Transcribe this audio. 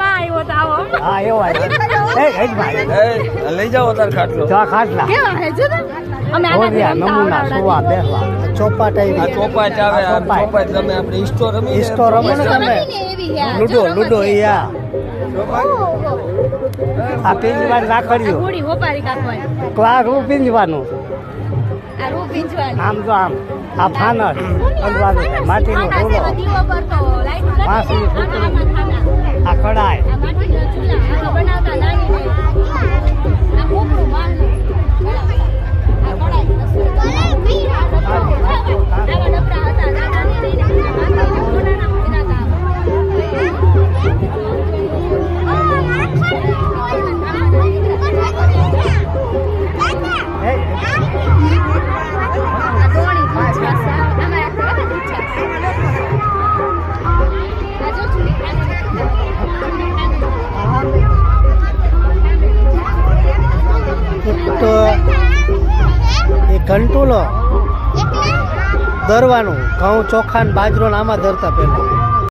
આવ્યો તો આવો હા એવા લઈ જાઓ તાર ખાટલો ખાટલા કેવા હે જો અમે નમૂના સુવા બેસવા ચોપાટ આ ચોપાટ આવે આ ચોપાટ તમે આપણે ઈસ્ટો રમી ઈસ્ટો રમો ને તમે લુડો યા આ પિંજવાર રાખડ્યું ગુડી હોપારી કાકવાય આ રૂ પિંજવાનું આ રૂ પિંજવાની આમ તો આમ આ ફાનસ અંદરવાનું માટીનો ઢોલો દીવો કરતો લાઈટ વાંસળી આ કડાય આ માટીના ચૂલા આ બનાવતા નાની ને આ કોકડું મારનું આ કડાઈ આવા ડબરા હતા નાના ને તો એ ઘંટુલો દરવાનું ઘઉં ચોખા ને બાજરો આમાં દરતા પેલા